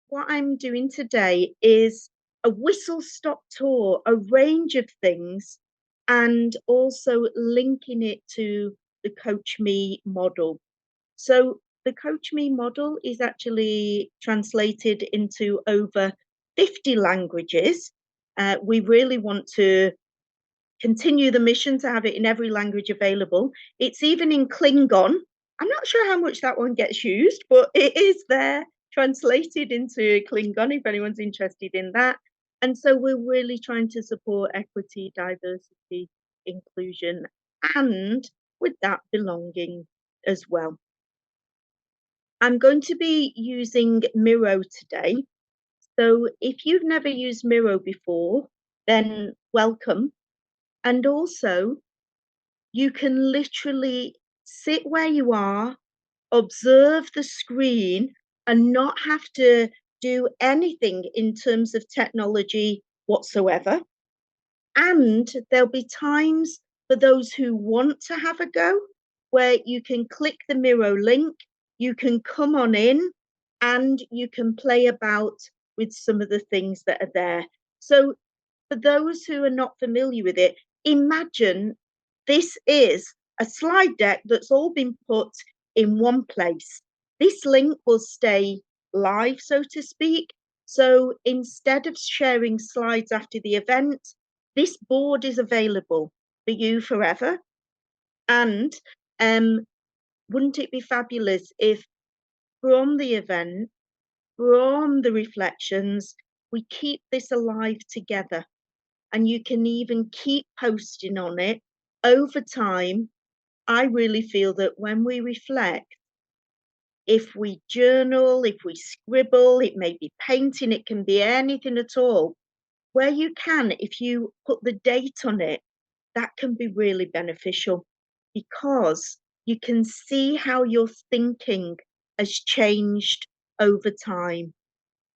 what I'm doing today is a whistle-stop tour, a range of things, and also linking it to the Coach Me model. So the Coach Me model is actually translated into over 50 languages. We really want to continue the mission to have it in every language available. It's even in Klingon. I'm not sure how much that one gets used, but it is there translated into Klingon if anyone's interested in that. And so we're really trying to support equity, diversity, inclusion, and with that, belonging as well. I'm going to be using Miro today. So if you've never used Miro before, then welcome. And also, you can literally sit where you are, observe the screen, and not have to do anything in terms of technology whatsoever. And there'll be times for those who want to have a go where you can click the Miro link, you can come on in, and you can play about with some of the things that are there. So for those who are not familiar with it, imagine this is a slide deck that's all been put in one place. This link will stay live, so to speak. So instead of sharing slides after the event, this board is available for you forever. And wouldn't it be fabulous if from the event, from the reflections, we keep this alive together? And you can even keep posting on it over time. I really feel that when we reflect, if we journal, if we scribble, it may be painting, it can be anything at all, where you can, if you put the date on it, that can be really beneficial because you can see how your thinking has changed over time.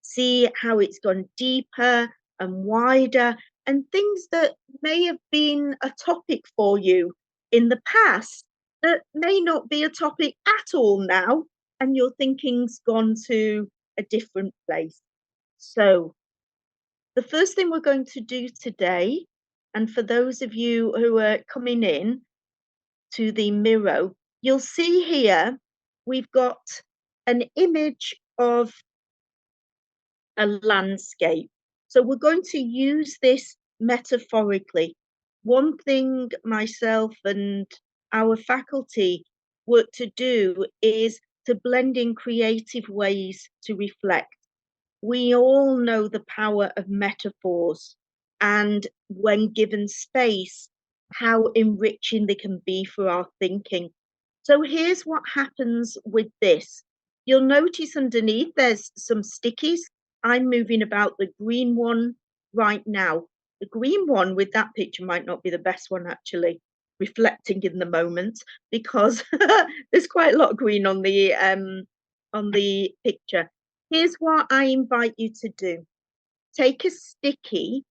See how it's gone deeper and wider, and things that may have been a topic for you in the past that may not be a topic at all now, and your thinking's gone to a different place. So the first thing we're going to do today, and for those of you who are coming in to the Miro, you'll see here we've got an image of a landscape. So we're going to use this metaphorically. One thing myself and our faculty work to do is to blend in creative ways to reflect. We all know the power of metaphors, and when given space, how enriching they can be for our thinking. So here's what happens with this. You'll notice underneath there's some stickies. I'm moving about the green one right now. The green one with that picture might not be the best one, actually, reflecting in the moment, because there's quite a lot of green on the picture. Here's what I invite you to do. Take a sticky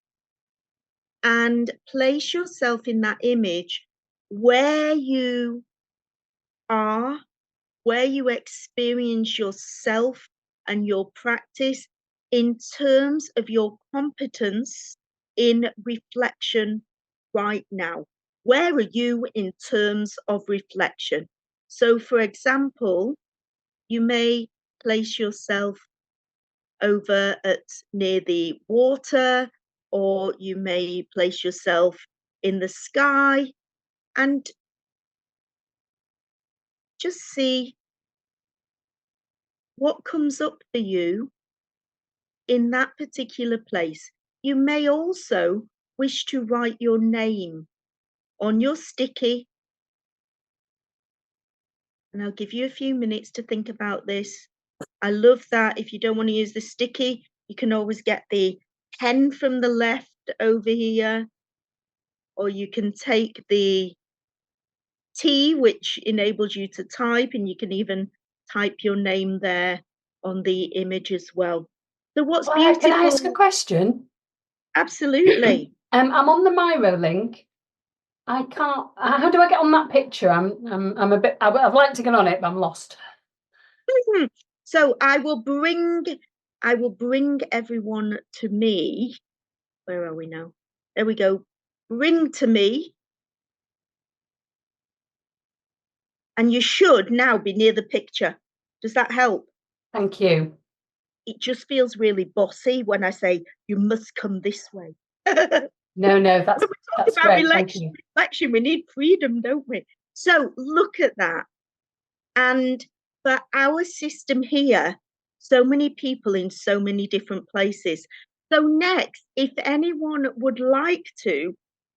and place yourself in that image where you are, where you experience yourself and your practice in terms of your competence in reflection right now. Where are you in terms of reflection? So, for example, you may place yourself over at near the water, or you may place yourself in the sky, and just see what comes up for you in that particular place. You may also wish to write your name on your sticky, and I'll give you a few minutes to think about this. I love that if you don't want to use the sticky, you can always get the pen from the left over here, or you can take the T, which enables you to type, and you can even type your name there on the image as well. So what's beautiful... Can I ask a question? Absolutely. I'm on the Miro link. I can't. How do I get on that picture? I'm a bit. I'd like to get on it, but I'm lost. So I will bring I will bring everyone to me. Where are we now? There we go. Bring to me. And you should now be near the picture. Does that help? Thank you. It just feels really bossy when I say, you must come this way. No, that's about great. Thank you. reflection, we need freedom, don't we? So look at that. And for our system here, so many people in so many different places. So next, if anyone would like to,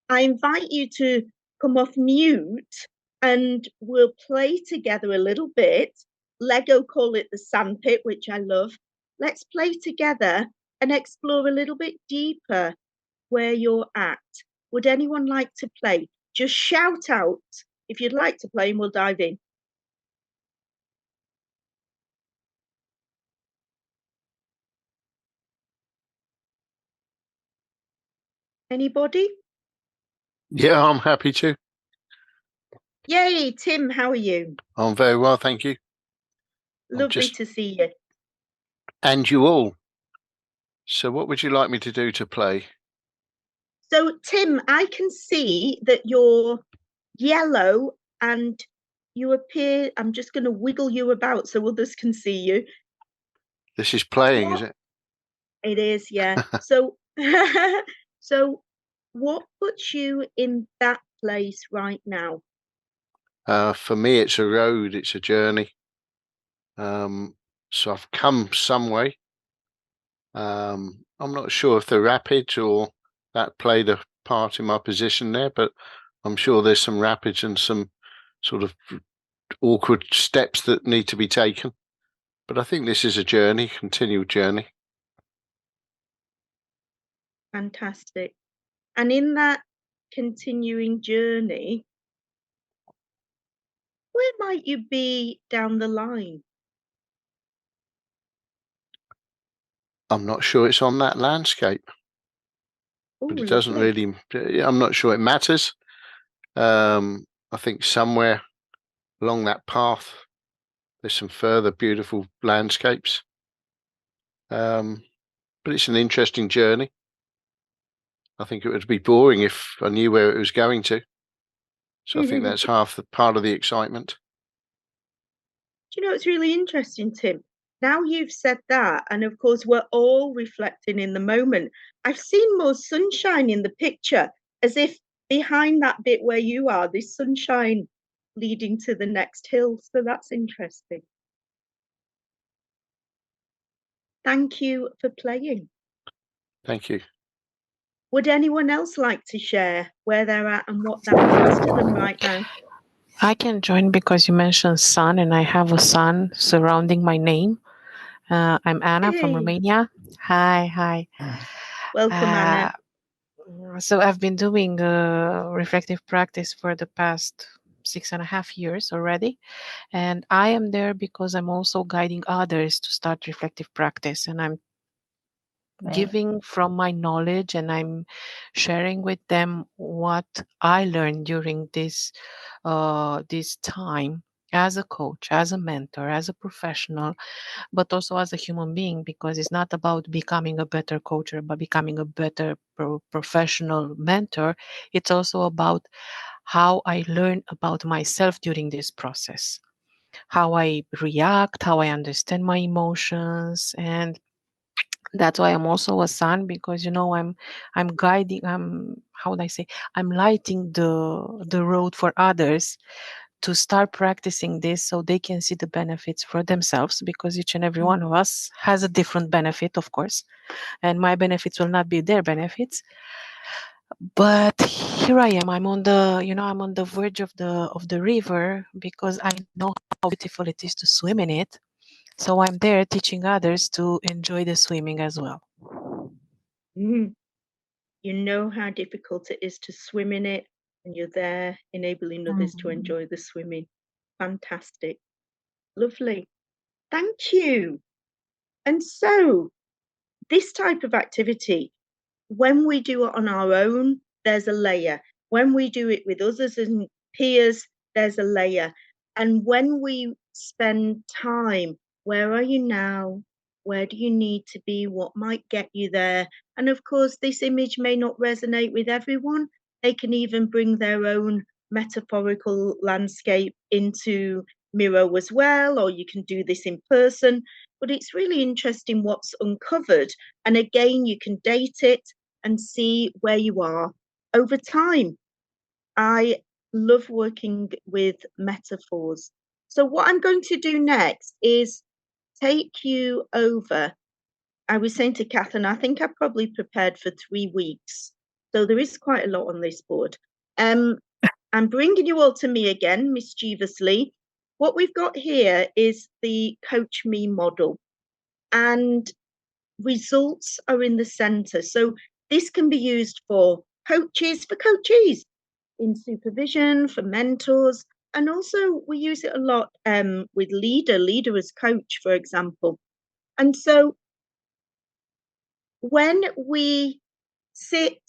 I invite you to come off mute and we'll play together a little bit. Lego call it the sandpit, which I love. Let's play together and explore a little bit deeper where you're at. Would anyone like to play? Just shout out if you'd like to play and we'll dive in. Anybody? Yeah, I'm happy to. Yay, Tim, how are you? I'm very well, thank you. Lovely to see you. And you all. So what would you like me to do to play? So, Tim, I can see that you're yellow and you appear, I'm just going to wiggle you about so others can see you. This is playing, is it? It is, yeah. So, so what puts you in that place right now? For me, it's a road, it's a journey. So I've come some way. I'm not sure if the rapids or that played a part in my position there, but I'm sure there's some rapids and some sort of awkward steps that need to be taken. But I think this is a journey, continual journey. Fantastic. And in that continuing journey, where might you be down the line? I'm not sure it's on that landscape. Ooh, but it doesn't lovely. really, I'm not sure it matters. I think somewhere along that path, there's some further beautiful landscapes. But it's an interesting journey. I think it would be boring if I knew where it was going to. So I think that's half the part of the excitement. Do you know, it's really interesting, Tim. Now you've said that, and of course, we're all reflecting in the moment. I've seen more sunshine in the picture, as if behind that bit where you are, there's sunshine leading to the next hill. So that's interesting. Thank you for playing. Thank you. Would anyone else like to share where they're at and what that means to them right now? I can join because you mentioned sun, and I have a sun surrounding my name. I'm Anna from Romania. Hi. Welcome, Anna. So I've been doing reflective practice for the past 6.5 years already. And I am there because I'm also guiding others to start reflective practice. And I'm giving from my knowledge, and I'm sharing with them what I learned during this time as a coach, as a mentor, as a professional, but also as a human being, because it's not about becoming a better coach or but becoming a better professional mentor. It's also about how I learn about myself during this process, how I react, how I understand my emotions. And that's why I'm also a son, because I'm guiding, how would I say, I'm lighting the road for others to start practicing this so they can see the benefits for themselves, because each and every one of us has a different benefit, of course, and my benefits will not be their benefits. But here I am. I'm on the verge of the river, because I know how beautiful it is to swim in it. So I'm there teaching others to enjoy the swimming as well. You know how difficult it is to swim in it, and you're there enabling others to enjoy the swimming. Fantastic. Lovely. Thank you. And so this type of activity, when we do it on our own, there's a layer. When we do it with others and peers, there's a layer. And when we spend time, where are you now? Where do you need to be? What might get you there? And of course, this image may not resonate with everyone. They can even bring their own metaphorical landscape into Miro as well, or you can do this in person. But it's really interesting what's uncovered. And again, you can date it and see where you are over time. I love working with metaphors. So what I'm going to do next is take you over. I was saying to Catherine, I think I've probably prepared for 3 weeks. So there is quite a lot on this board. I'm bringing you all to me again, mischievously. What we've got here is the Coach Me model, and results are in the center. So this can be used for coaches, in supervision, for mentors, and also we use it a lot with leader as coach, for example. And so when we sit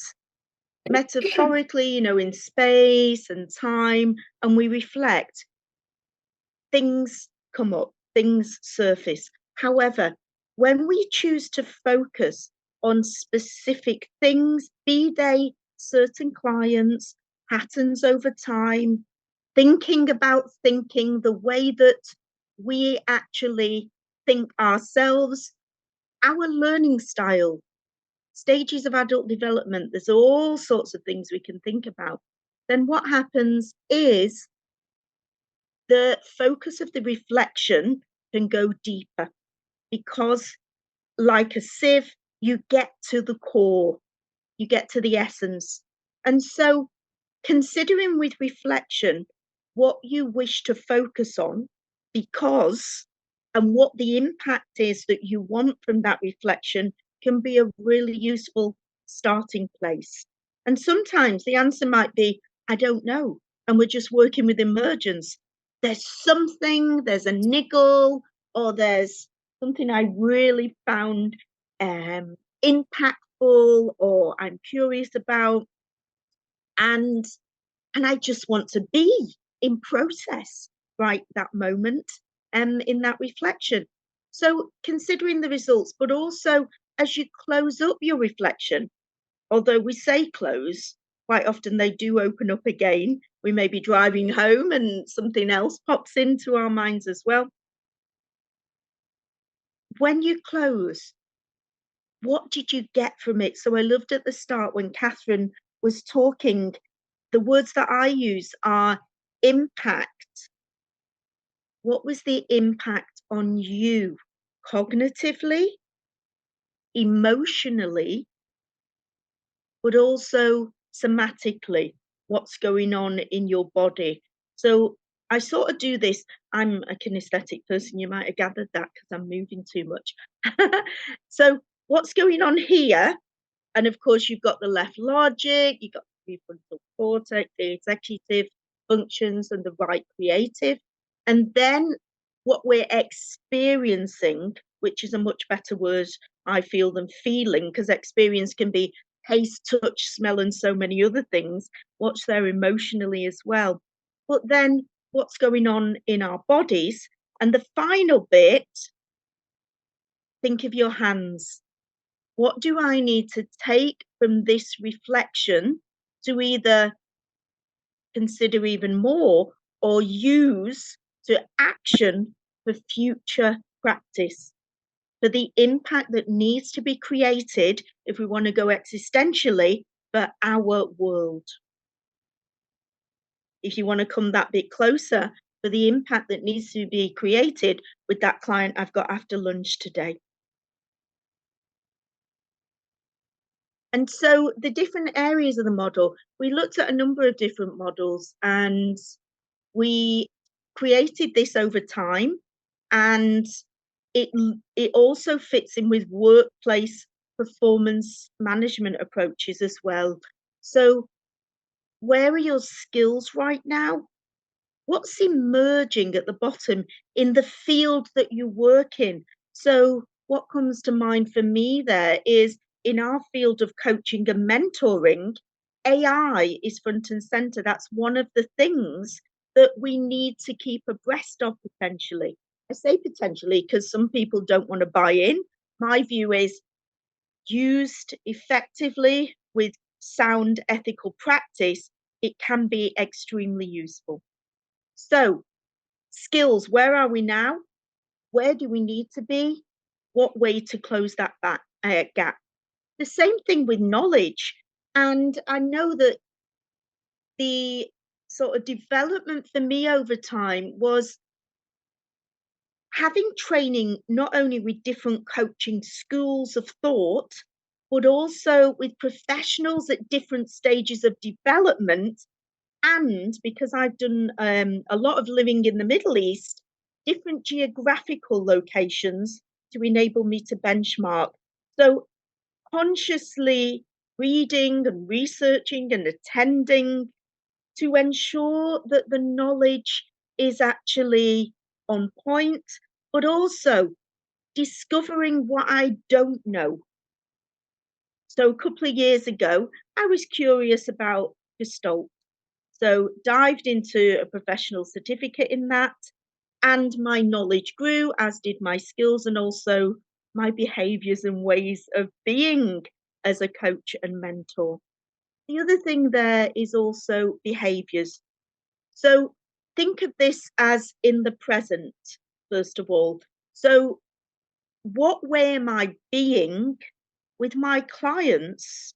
metaphorically, in space and time, and we reflect, things come up, things surface. However, when we choose to focus on specific things, be they certain clients, patterns over time, thinking about thinking, the way that we actually think ourselves, our learning style, stages of adult development, there's all sorts of things we can think about. Then what happens is the focus of the reflection can go deeper, because like a sieve, you get to the core, you get to the essence. And so considering with reflection what you wish to focus on, because, and what the impact is that you want from that reflection, can be a really useful starting place. And sometimes the answer might be, I don't know. And we're just working with emergence. There's something, there's a niggle, or there's something I really found impactful, or I'm curious about. And I just want to be in process right that moment, in that reflection. So considering the results, but also as you close up your reflection, although we say close, quite often they do open up again. We may be driving home and something else pops into our minds as well. When you close, what did you get from it? So I loved at the start when Catherine was talking, the words that I use are impact. What was the impact on you cognitively, emotionally, but also somatically? What's going on in your body? So I sort of do this. I'm a kinesthetic person. You might have gathered that because I'm moving too much. So what's going on here? And of course, you've got the left logic, you've got the prefrontal cortex, the executive functions, and the right creative. And then what we're experiencing, which is a much better word, I feel, than feeling, because experience can be taste, touch, smell, and so many other things. What's there emotionally as well. But then what's going on in our bodies? And the final bit, think of your hands. What do I need to take from this reflection to either consider even more or use to action for future practice, for the impact that needs to be created if we want to go existentially for our world? If you want to come that bit closer, for the impact that needs to be created with that client I've got after lunch today. And so the different areas of the model, we looked at a number of different models, and we created this over time, and it also fits in with workplace performance management approaches as well. So where are your skills right now? What's emerging at the bottom in the field that you work in? So what comes to mind for me there is, in our field of coaching and mentoring, AI is front and center. That's one of the things that we need to keep abreast of potentially. I say potentially because some people don't want to buy in. My view is used effectively with sound ethical practice, it can be extremely useful. So, skills, where are we now? Where do we need to be? What way to close that gap? The same thing with knowledge. And I know that the sort of development for me over time was having training not only with different coaching schools of thought, but also with professionals at different stages of development. And because I've done a lot of living in the Middle East, different geographical locations to enable me to benchmark. So consciously reading and researching and attending to ensure that the knowledge is actually on point, but also discovering what I don't know. So a couple of years ago, I was curious about Gestalt. So dived into a professional certificate in that, and my knowledge grew, as did my skills and also my behaviors and ways of being as a coach and mentor. The other thing there is also behaviors. So think of this as in the present, first of all. So what way am I being with my clients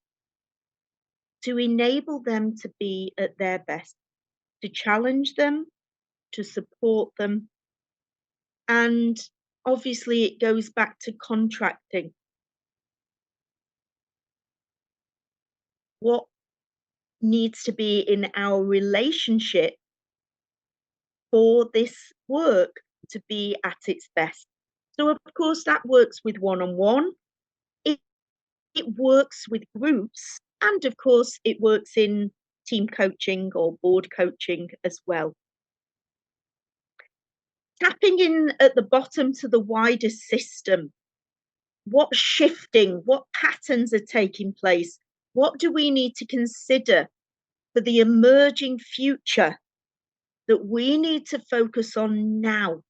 to enable them to be at their best, to challenge them, to support them? And obviously, it goes back to contracting. What needs to be in our relationship for this work to be at its best? So, of course, that works with one-on-one. It works with groups, and of course, it works in team coaching or board coaching as well. Tapping in at the bottom to the wider system. What's shifting? What patterns are taking place? What do we need to consider for the emerging future that we need to focus on now?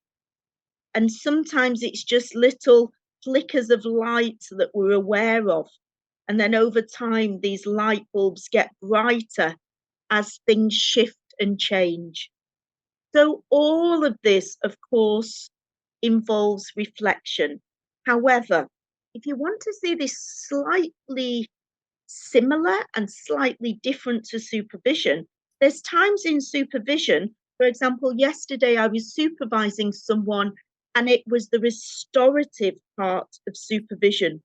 And sometimes it's just little flickers of light that we're aware of. And then over time, these light bulbs get brighter as things shift and change. So all of this, of course, involves reflection. However, if you want to see this slightly similar and slightly different to supervision, there's times in supervision, for example, yesterday I was supervising someone and it was the restorative part of supervision.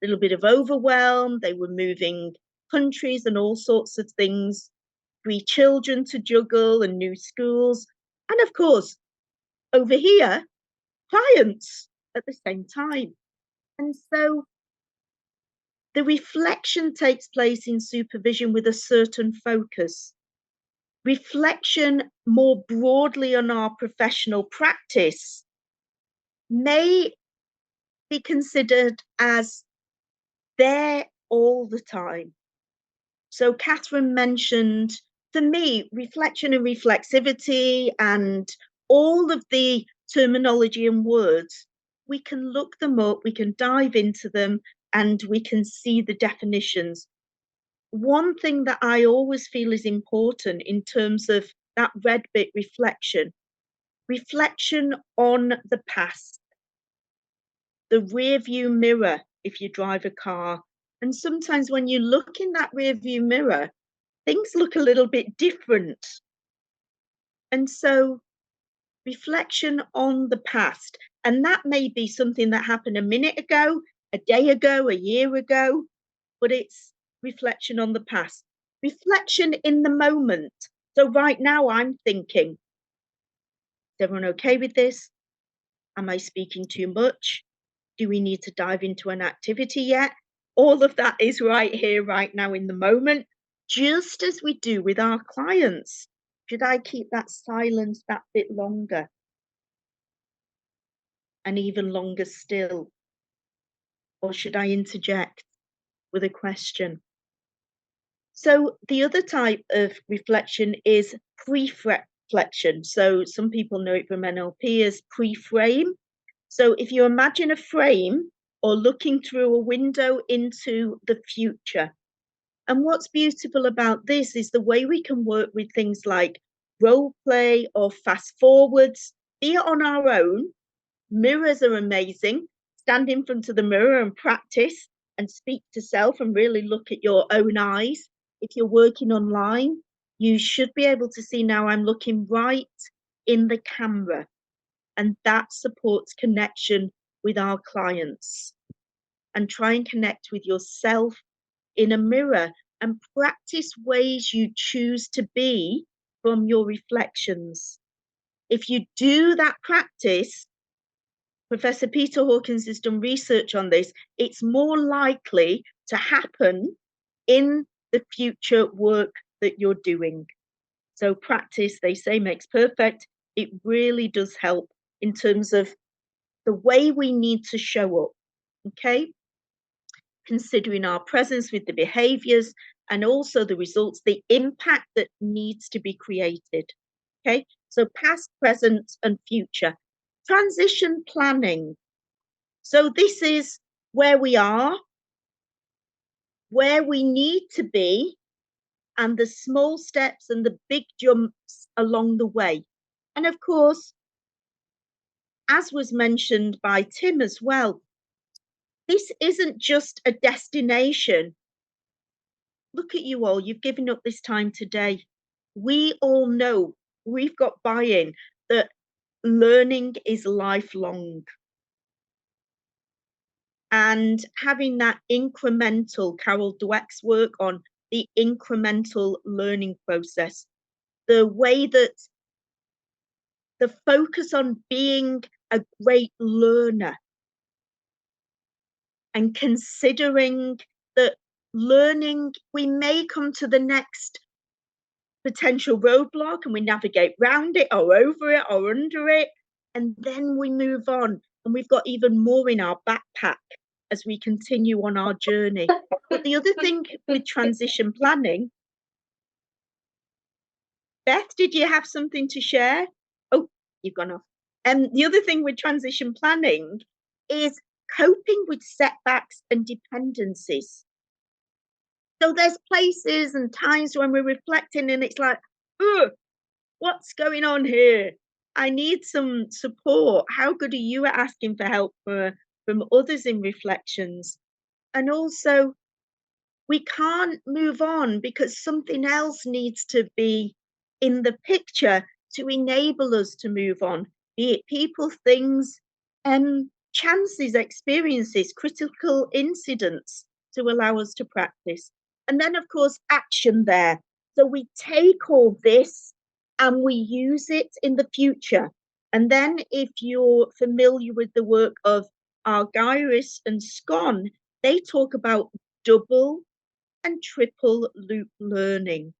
A little bit of overwhelm, they were moving countries and all sorts of things, 3 children to juggle and new schools. And of course, over here, clients at the same time. And so the reflection takes place in supervision with a certain focus. Reflection more broadly on our professional practice may be considered as there all the time. So Catherine mentioned, for me, reflection and reflexivity and all of the terminology and words, we can look them up, we can dive into them, and we can see the definitions. One thing that I always feel is important in terms of that red bit reflection on the past, the rear view mirror if you drive a car. And sometimes when you look in that rear view mirror, things look a little bit different. And so reflection on the past, and that may be something that happened a minute ago, a day ago, a year ago, but it's reflection on the past. Reflection in the moment. So right now I'm thinking, is everyone okay with this? Am I speaking too much? Do we need to dive into an activity yet? All of that is right here, right now in the moment, just as we do with our clients. Should I keep that silence that bit longer? And even longer still? Or should I interject with a question? So the other type of reflection is reflection. So some people know it from NLP as pre-frame. So if you imagine a frame or looking through a window into the future. And what's beautiful about this is the way we can work with things like role play or fast forwards, be it on our own. Mirrors are amazing. Stand in front of the mirror and practice and speak to self and really look at your own eyes. If you're working online, you should be able to see now I'm looking right in the camera, and that supports connection with our clients. And try and connect with yourself in a mirror and practice ways you choose to be from your reflections. If you do that practice, Professor Peter Hawkins has done research on this, it's more likely to happen in the future work that you're doing. So practice, they say, makes perfect. It really does help in terms of the way we need to show up, okay? Considering our presence with the behaviors and also the results, the impact that needs to be created, okay? So past, present, and future. Transition planning. So this is where we are, where we need to be, and the small steps and the big jumps along the way. And of course, as was mentioned by Tim as well, this isn't just a destination. Look at you all, you've given up this time today. We all know, we've got buy-in that learning is lifelong. And having that incremental, Carol Dweck's work on the incremental learning process, the way that the focus on being a great learner and considering that learning, we may come to the next potential roadblock and we navigate round it or over it or under it, and then we move on and we've got even more in our backpack as we continue on our journey. But the other thing with transition planning, Beth, did you have something to share? Oh, you've gone off. And the other thing with transition planning is coping with setbacks and dependencies. So there's places and times when we're reflecting and it's like, what's going on here? I need some support. How good are you at asking for help from others in reflections? And also, we can't move on because something else needs to be in the picture to enable us to move on, be it people, things, chances, experiences, critical incidents to allow us to practice. And then, of course, action there. So we take all this and we use it in the future. And then if you're familiar with the work of Argyris and Scone, they talk about double and triple loop learning.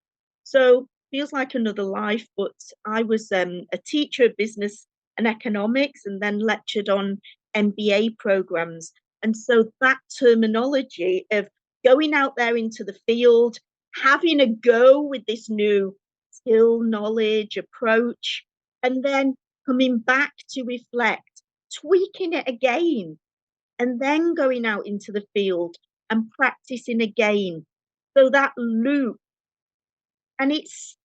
So feels like another life, but I was a teacher of business and economics and then lectured on MBA programs. And so that terminology of going out there into the field, having a go with this new skill, knowledge, approach, and then coming back to reflect, tweaking it again, and then going out into the field and practicing again. So that loop, and it's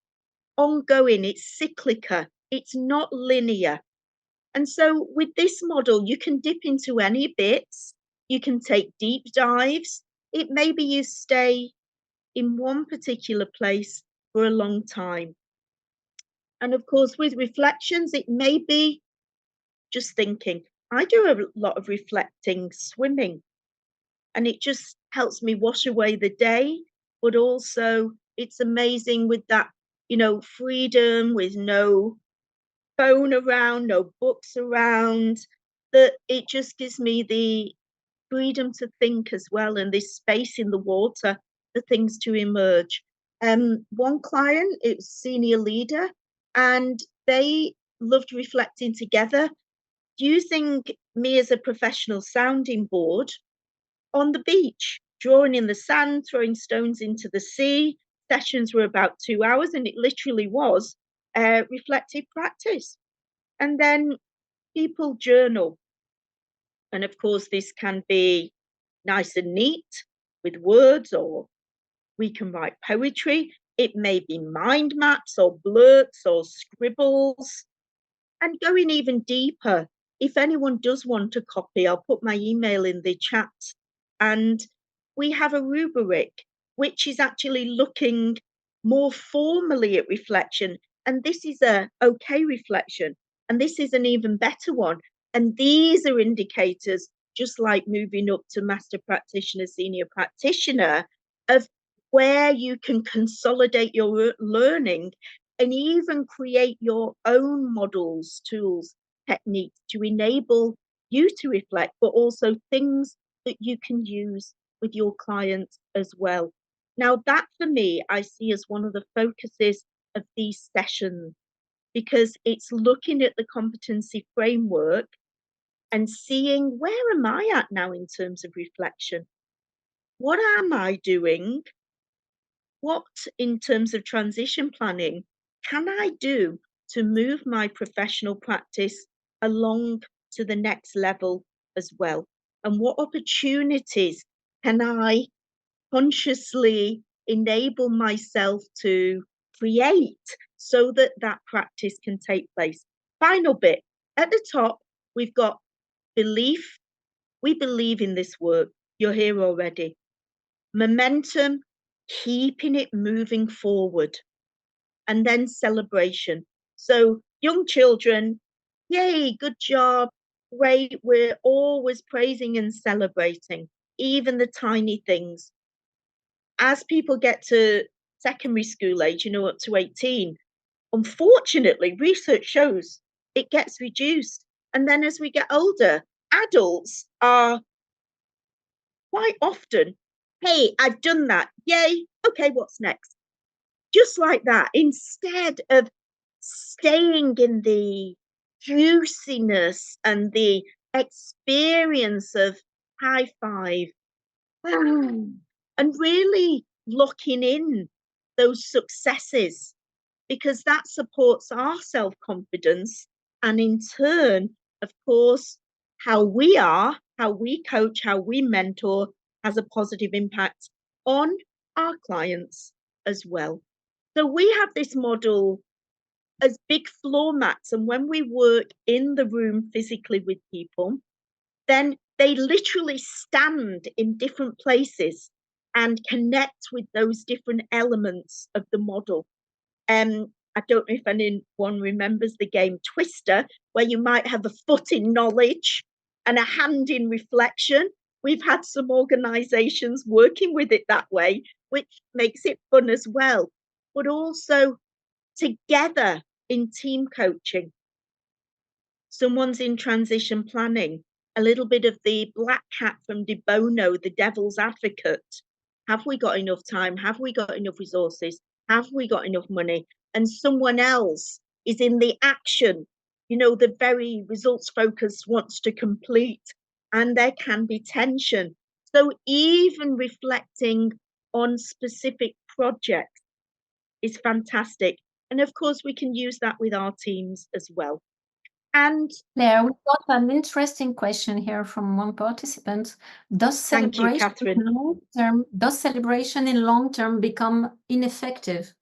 ongoing, it's cyclical, it's not linear. And so with this model, you can dip into any bits, you can take deep dives. It may be you stay in one particular place for a long time. And of course, with reflections, it may be just thinking. I do a lot of reflecting swimming, and it just helps me wash away the day, but also it's amazing with that, freedom, with no phone around, no books around, that it just gives me the freedom to think as well, and this space in the water for things to emerge. One client, it was senior leader, and they loved reflecting together, using me as a professional sounding board on the beach, drawing in the sand, throwing stones into the sea. Sessions were about 2 hours, and it literally was. reflective practice. And then people journal. And of course, this can be nice and neat with words, or we can write poetry. It may be mind maps or blurts or scribbles. And going even deeper, if anyone does want a copy, I'll put my email in the chat. And we have a rubric, which is actually looking more formally at reflection. And this is a okay reflection. And this is an even better one. And these are indicators, just like moving up to master practitioner, senior practitioner, of where you can consolidate your learning and even create your own models, tools, techniques to enable you to reflect, but also things that you can use with your clients as well. Now, that for me, I see as one of the focuses of these sessions, because it's looking at the competency framework and seeing, where am I at now in terms of reflection? What am I doing? What, in terms of transition planning, can I do to move my professional practice along to the next level as well? And what opportunities can I consciously enable myself to create so that that practice can take place? Final bit. At the top, we've got belief. We believe in this work. You're here already. Momentum, keeping it moving forward. And then celebration. So young children, yay, good job, great. We're always praising and celebrating, even the tiny things. As people get to secondary school age, up to 18, unfortunately, research shows it gets reduced. And then as we get older, adults are quite often, hey, I've done that. Yay. Okay, what's next? Just like that, instead of staying in the juiciness and the experience of high five, and really locking in those successes, because that supports our self-confidence, and in turn, of course, how we are, how we coach, how we mentor has a positive impact on our clients as well. So we have this model as big floor mats, and when we work in the room physically with people, then they literally stand in different places and connect with those different elements of the model. I don't know if anyone remembers the game Twister, where you might have a foot in knowledge and a hand in reflection. We've had some organizations working with it that way, which makes it fun as well, but also together in team coaching. Someone's in transition planning, a little bit of the black cat from De Bono, the devil's advocate. Have we got enough time? Have we got enough resources? Have we got enough money? And someone else is in the action, the very results focus wants to complete, and there can be tension. So even reflecting on specific projects is fantastic. And of course, we can use that with our teams as well. And Claire, we've got an interesting question here from one participant. Does celebration in long term become ineffective?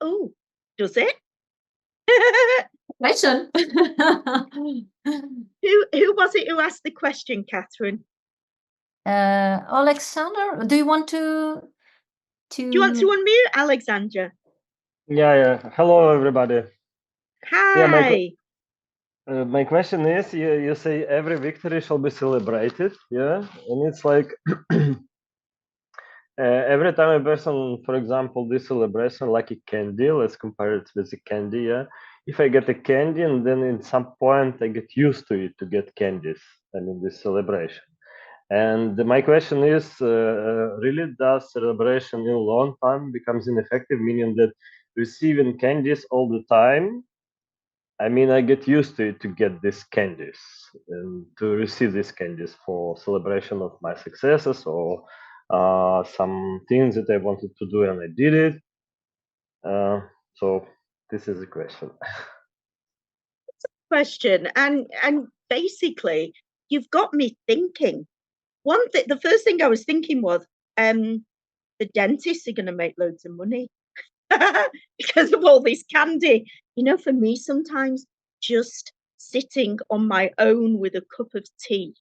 Oh, does it? Question. Who was it who asked the question, Catherine? Alexander, do you want to? Do you want to unmute, Alexandra? Yeah. Hello, everybody. Hi. Yeah, my question is, you say every victory shall be celebrated, yeah? And it's like every time a person, for example, this celebration, like a candy, let's compare it with a candy, yeah? If I get a candy and then in some point I get used to it, to get candies, this celebration. And my question is, really does celebration in long time becomes ineffective, meaning that receiving candies all the time, I get used to it to get these candies and to receive these candies for celebration of my successes or some things that I wanted to do and I did it. So this is the question. Question, and basically you've got me thinking. One thing, the first thing I was thinking was, the dentists are going to make loads of money because of all this candy. You know, for me, sometimes just sitting on my own with a cup of tea,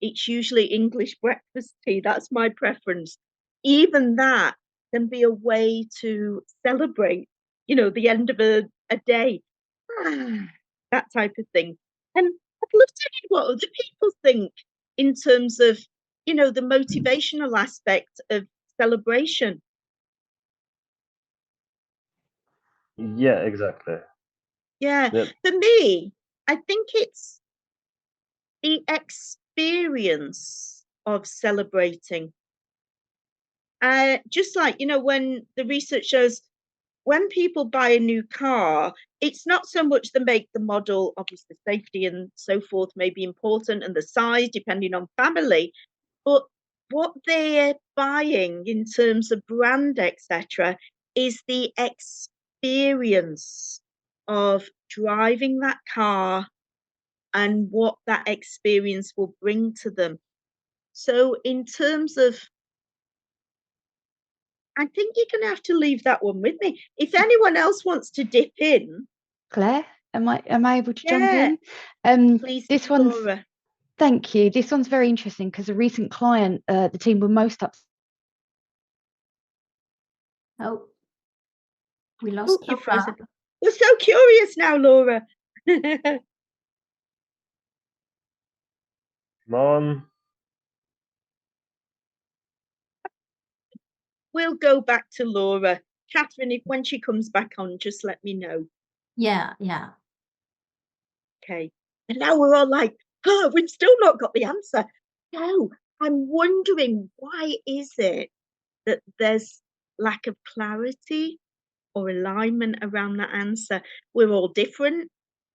it's usually English breakfast tea. That's my preference. Even that can be a way to celebrate, you know, the end of a day. That type of thing. And I'd love to hear what other people think in terms of, you know, the motivational aspect of celebration. Yeah, exactly. Yeah, That, for me, I think it's the experience of celebrating. Just like, you know, when the research shows when people buy a new car, it's not so much the make, the model, obviously safety and so forth may be important, and the size depending on family, but what they're buying in terms of brand, etc., is the experience of driving that car and what that experience will bring to them. So in terms of, I think you're going to have to leave that one with me. If anyone else wants to dip in, Claire, am I able to jump yeah, in? please, This one's Laura. Thank you. This one's very interesting because a recent client, the team were most upset. Oh, we Oh, lost you froze a Laura. bit. We're so curious now, Laura. come on. We'll go back to Laura. Catherine, if when she comes back on, just let me know. Yeah. Okay. And now we're all like, oh, we've still not got the answer. No, I'm wondering, why is it that there's lack of clarity or alignment around that answer? We're all different.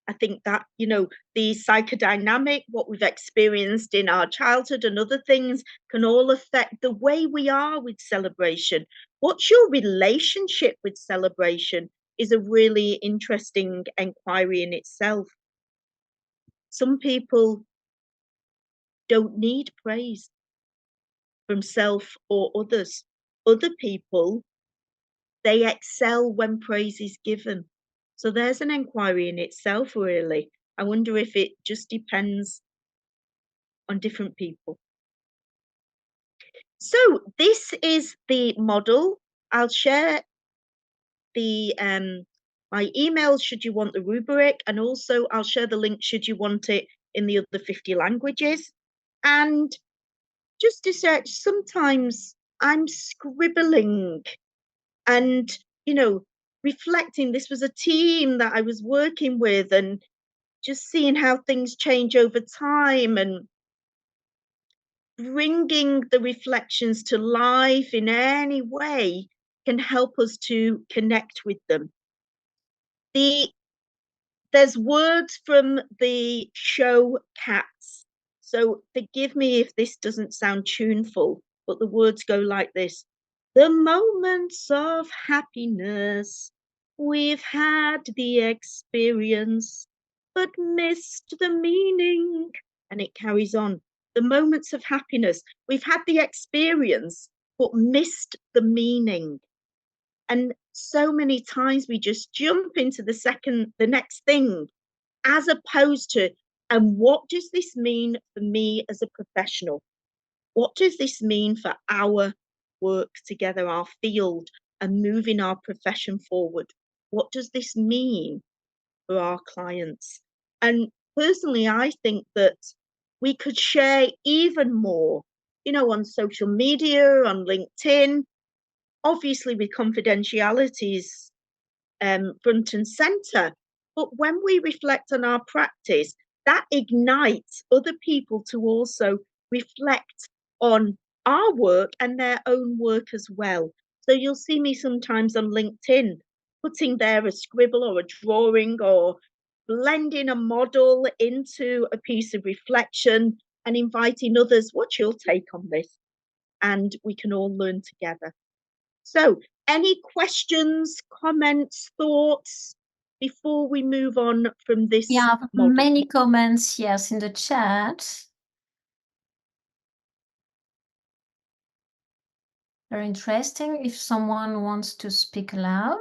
I think that, you know, the psychodynamic, what we've experienced in our childhood and other things can all affect the way we are with celebration. What's your relationship with celebration is a really interesting inquiry in itself. Some people don't need praise from self or others. Other people, they excel when praise is given. So there's an inquiry in itself, really. I wonder if it just depends on different people. So this is the model. I'll share the my email should you want the rubric, and also I'll share the link should you want it in the other 50 languages. And just to say, sometimes I'm scribbling and, you know, reflecting. This was a team that I was working with, and just seeing how things change over time and bringing the reflections to life in any way can help us to connect with them. There's words from the show Cats. So forgive me if this doesn't sound tuneful, but the words go like this. The moments of happiness, we've had the experience, but missed the meaning. And it carries on. The moments of happiness, we've had the experience, but missed the meaning. And so many times we just jump into the next thing, as opposed to, and what does this mean for me as a professional? What does this mean for our work together, our field, and moving our profession forward? What does this mean for our clients? And personally, I think that we could share even more, you know, on social media, on LinkedIn, obviously with confidentialities front and center. But when we reflect on our practice, that ignites other people to also reflect on our work and their own work as well. So you'll see me sometimes on LinkedIn putting there a scribble or a drawing or blending a model into a piece of reflection and inviting others, what's your take on this? And we can all learn together. So, any questions, comments, thoughts before we move on from this model? Many comments, yes, in the chat. Very interesting. If someone wants to speak aloud.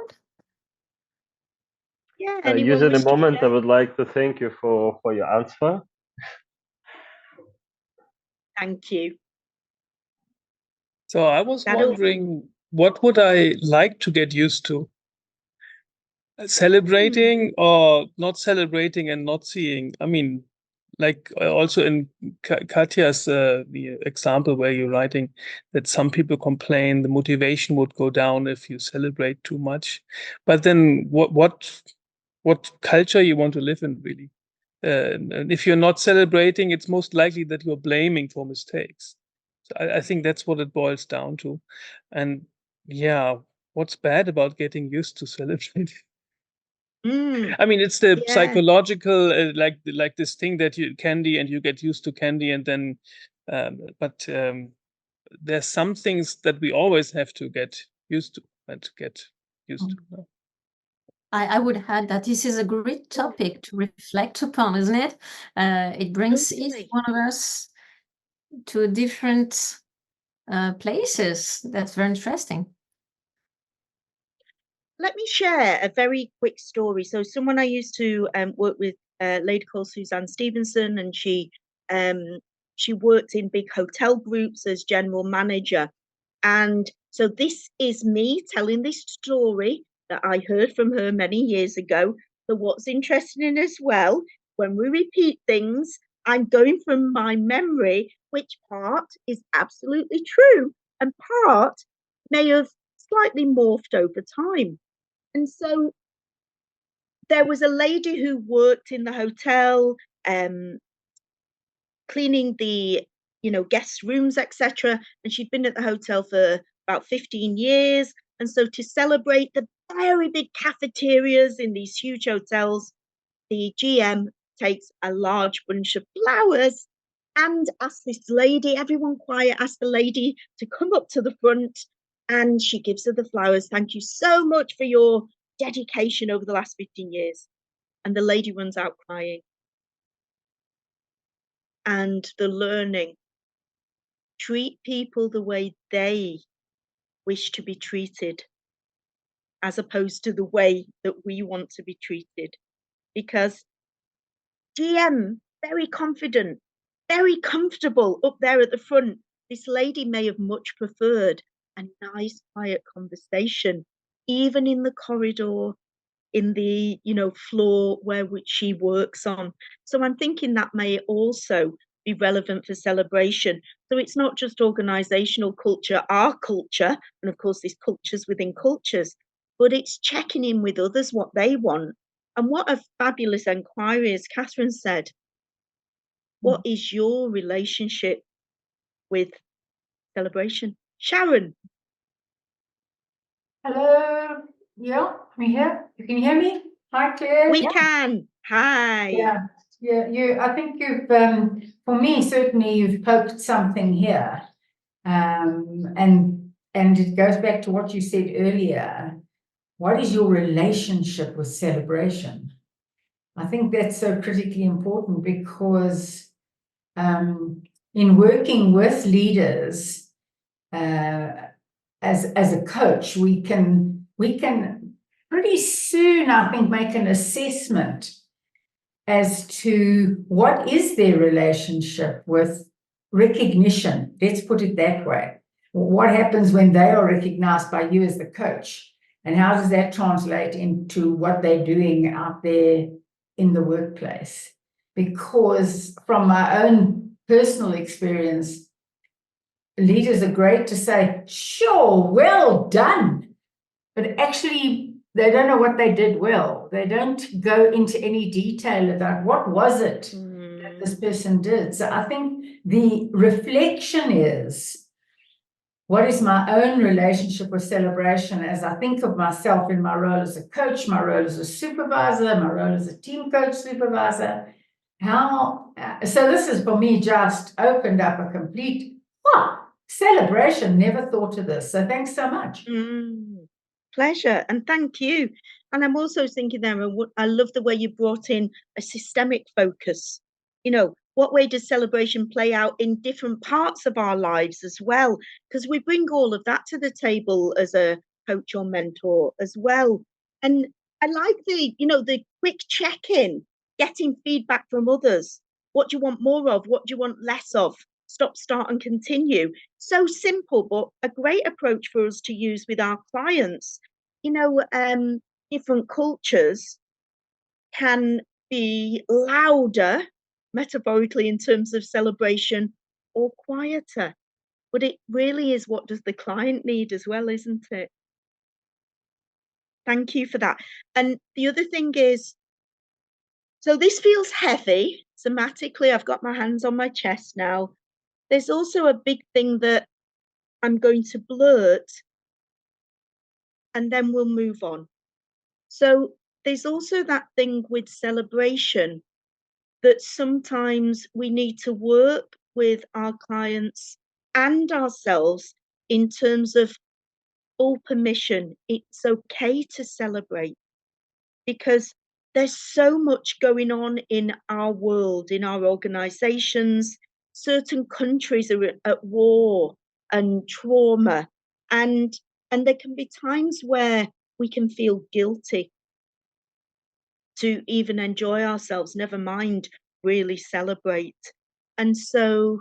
Yeah, Using the moment, I would like to thank you for your answer. Thank you. So I was wondering, what would I like to get used to? Celebrating or not celebrating and not seeing? I mean, like also in Katja's the example where you're writing that some people complain the motivation would go down if you celebrate too much. But then what culture you want to live in, really? And if you're not celebrating, it's most likely that you're blaming for mistakes. So I think that's what it boils down to. And yeah, what's bad about getting used to celebrating? I mean, it's the psychological, like this thing that you candy and you get used to candy, and then, but there's some things that we always have to get used to and get used to. I would add that this is a great topic to reflect upon, isn't it? It brings each one of us to different places. That's very interesting. Let me share a very quick story. So someone I used to work with, a lady called Suzanne Stevenson, and she worked in big hotel groups as general manager. And so this is me telling this story that I heard from her many years ago. So what's interesting as well, when we repeat things, I'm going from my memory, which part is absolutely true and part may have slightly morphed over time. And so there was a lady who worked in the hotel, cleaning the, guest rooms, etc. And she'd been at the hotel for about 15 years. And so to celebrate the very big cafeterias in these huge hotels, the GM takes a large bunch of flowers and asks this lady, everyone quiet, asks the lady to come up to the front, and she gives her the flowers. Thank you so much for your dedication over the last 15 years. And the lady runs out crying. And the learning, treat people the way they wish to be treated, as opposed to the way that we want to be treated. Because GM, very confident, very comfortable up there at the front. This lady may have much preferred a nice, quiet conversation, even in the corridor, in the floor which she works on. So I'm thinking that may also be relevant for celebration. So it's not just organizational culture, our culture, and of course there's cultures within cultures, but it's checking in with others what they want. And what a fabulous inquiry, as Catherine said. What is your relationship with celebration? Sharon. Hello. Yeah, I'm here. You can hear me? Hi, Claire. We can. Hi. Yeah. I think you've, for me, certainly you've poked something here, and it goes back to what you said earlier. What is your relationship with celebration? I think that's so critically important because in working with leaders, as a coach, we can pretty soon, I think, make an assessment as to what is their relationship with recognition. Let's put it that way. What happens when they are recognized by you as the coach? And how does that translate into what they're doing out there in the workplace? Because from my own personal experience, leaders are great to say, sure, well done. But actually, they don't know what they did well. They don't go into any detail about what was it that this person did. So I think the reflection is, what is my own relationship with celebration as I think of myself in my role as a coach, my role as a supervisor, my role as a team coach supervisor? So this has for me just opened up a complete celebration. Never thought of this. So thanks so much. Pleasure, and thank you. And I'm also thinking there, I love the way you brought in a systemic focus. You know, what way does celebration play out in different parts of our lives as well? Because we bring all of that to the table as a coach or mentor as well. And I like the quick check-in, getting feedback from others. What do you want more of? What do you want less of? Stop, start, and continue. So simple, but a great approach for us to use with our clients. Different cultures can be louder, metaphorically, in terms of celebration, or quieter. But it really is, what does the client need as well, isn't it? Thank you for that. And the other thing is, so this feels heavy. Somatically, I've got my hands on my chest now. There's also a big thing that I'm going to blurt, and then we'll move on. So there's also that thing with celebration that sometimes we need to work with our clients and ourselves in terms of full permission. It's okay to celebrate, because there's so much going on in our world, in our organizations. Certain countries are at war and trauma, and there can be times where we can feel guilty to even enjoy ourselves, never mind really celebrate. And so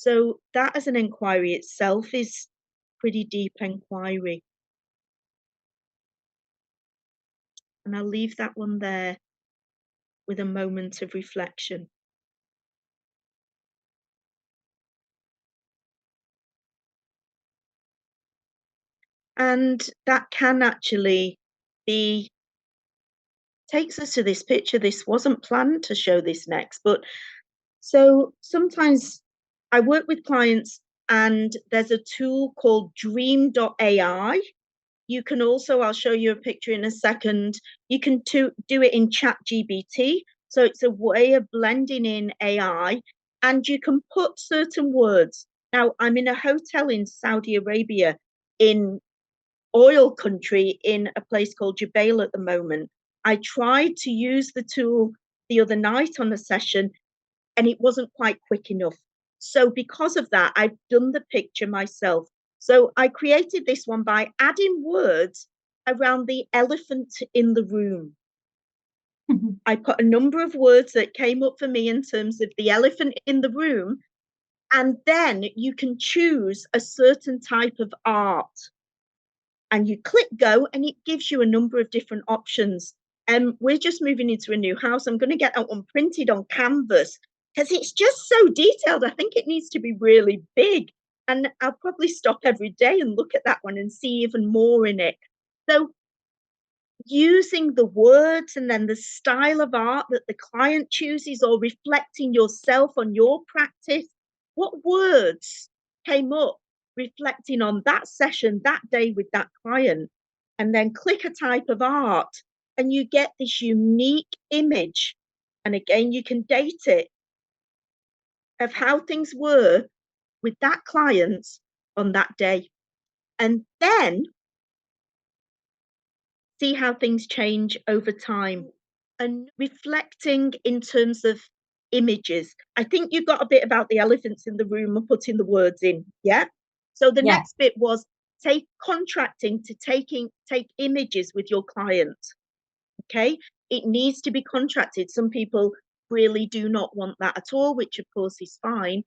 that as an inquiry itself is pretty deep inquiry. And I'll leave that one there with a moment of reflection. And that can actually takes us to this picture. This wasn't planned to show this next, but so sometimes I work with clients and there's a tool called dream.ai. You can also, I'll show you a picture in a second. You can do it in ChatGPT. So it's a way of blending in AI, and you can put certain words. Now, I'm in a hotel in Saudi Arabia, in oil country, in a place called Jubail at the moment. I tried to use the tool the other night on a session, and it wasn't quite quick enough. So because of that, I've done the picture myself. So I created this one by adding words around the elephant in the room. I put a number of words that came up for me in terms of the elephant in the room, and then you can choose a certain type of art. And you click go, and it gives you a number of different options. We're just moving into a new house. I'm going to get that one printed on canvas, because it's just so detailed. I think it needs to be really big. And I'll probably stop every day and look at that one and see even more in it. So using the words and then the style of art that the client chooses, or reflecting yourself on your practice, what words came up reflecting on that session that day with that client, and then click a type of art and you get this unique image. And again, you can date it of how things were with that client on that day, and then see how things change over time. And reflecting in terms of images. I think you got a bit about the elephants in the room and putting the words in, yeah? So the next bit was contracting to take images with your client, okay? It needs to be contracted. Some people really do not want that at all, which of course is fine.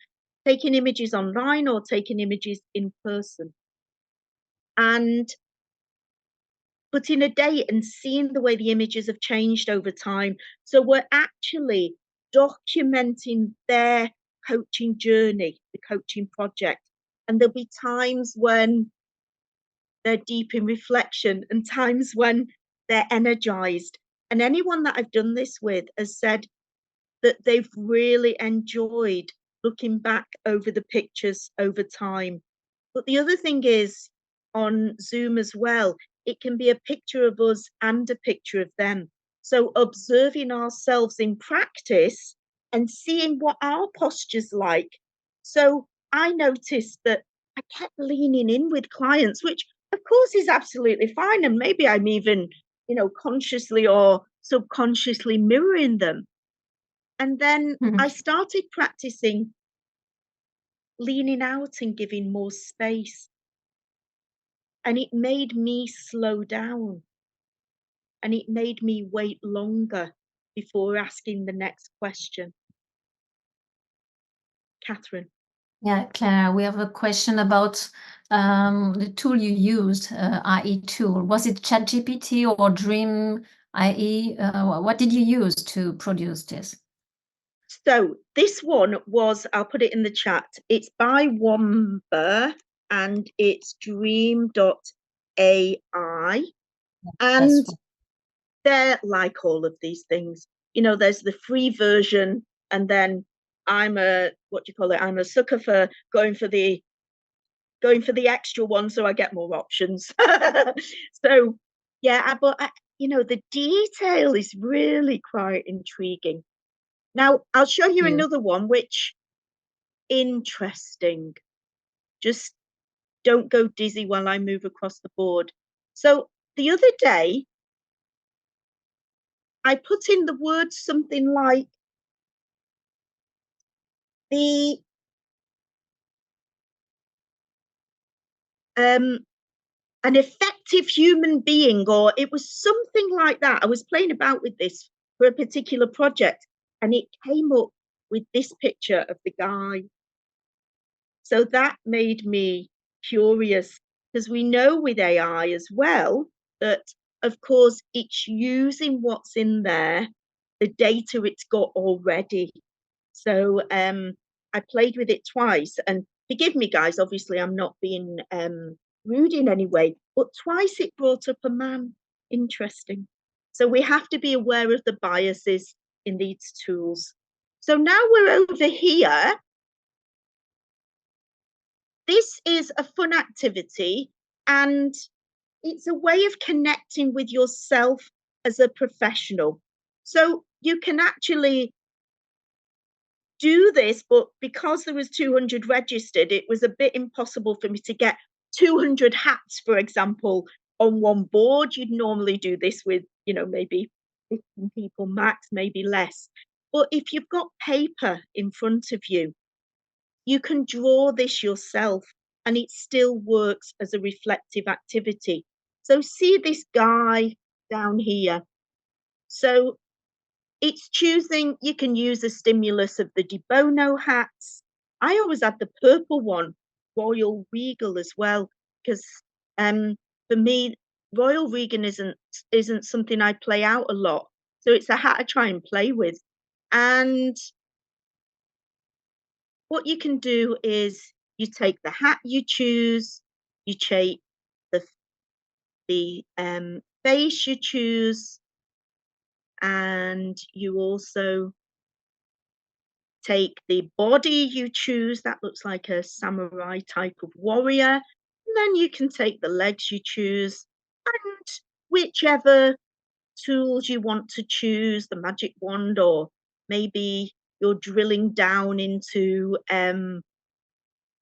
Taking images online or taking images in person. And putting a date and seeing the way the images have changed over time. So we're actually documenting their coaching journey, the coaching project. And there'll be times when they're deep in reflection and times when they're energized. And anyone that I've done this with has said that they've really enjoyed looking back over the pictures over time. But the other thing is, on Zoom as well, it can be a picture of us and a picture of them. So observing ourselves in practice and seeing what our posture's like. So I noticed that I kept leaning in with clients, which of course is absolutely fine. And maybe I'm even, consciously or subconsciously mirroring them. And then I started practicing leaning out and giving more space. And it made me slow down. And it made me wait longer before asking the next question. Catherine. Yeah, Claire, we have a question about the tool you used, IE tool. Was it ChatGPT or Dream IE? What did you use to produce this? So this one was, I'll put it in the chat. It's by Wamba and it's dream.ai. And they're like all of these things. There's the free version, and then I'm a sucker for going for the extra one so I get more options. So yeah, but the detail is really quite intriguing. Now I'll show you another one, which interesting. Just don't go dizzy while I move across the board. So the other day, I put in the word something like an effective human being, or it was something like that. I was playing about with this for a particular project, and it came up with this picture of the guy. So that made me curious, because we know with AI as well that, of course, it's using what's in there, the data it's got already. So I played with it twice, and forgive me, guys, obviously I'm not being rude in any way, but twice it brought up a man. Interesting. So we have to be aware of the biases in these tools. So now we're over here. This is a fun activity, and it's a way of connecting with yourself as a professional. So you can actually do this, but because there was 200 registered, it was a bit impossible for me to get 200 hats, for example, on one board. You'd normally do this with, maybe 15 people max, maybe less. But if you've got paper in front of you, you can draw this yourself, and it still works as a reflective activity. So see this guy down here. So it's choosing, you can use a stimulus of the De Bono hats. I always had the purple one, Royal Regal, as well, because for me, Royal Regal isn't something I play out a lot. So it's a hat I try and play with. And what you can do is you take the hat you choose, you take the face you choose, and you also take the body you choose. That looks like a samurai type of warrior. And then you can take the legs you choose, and whichever tools you want to choose, the magic wand, or maybe you're drilling down into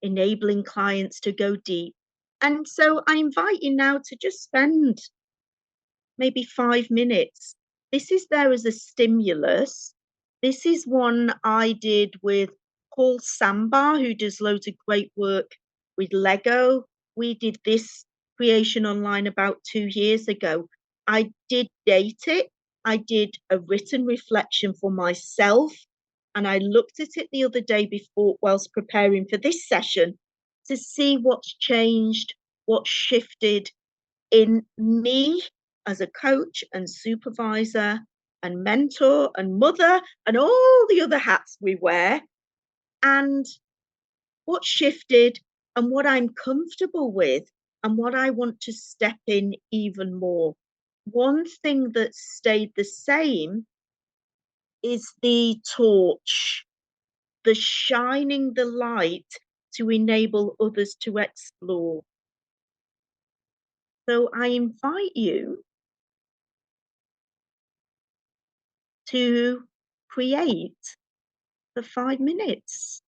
enabling clients to go deep. And so I invite you now to just spend maybe 5 minutes. This is there as a stimulus. This is one I did with Paul Sambar, who does loads of great work with Lego. We did this creation online about 2 years ago. I did date it. I did a written reflection for myself, and I looked at it the other day before, whilst preparing for this session, to see what's changed, what's shifted in me as a coach and supervisor and mentor and mother and all the other hats we wear, and what shifted and what I'm comfortable with and what I want to step in even more. One thing that stayed the same is the torch, the shining the light to enable others to explore. So I invite you to create for 5 minutes.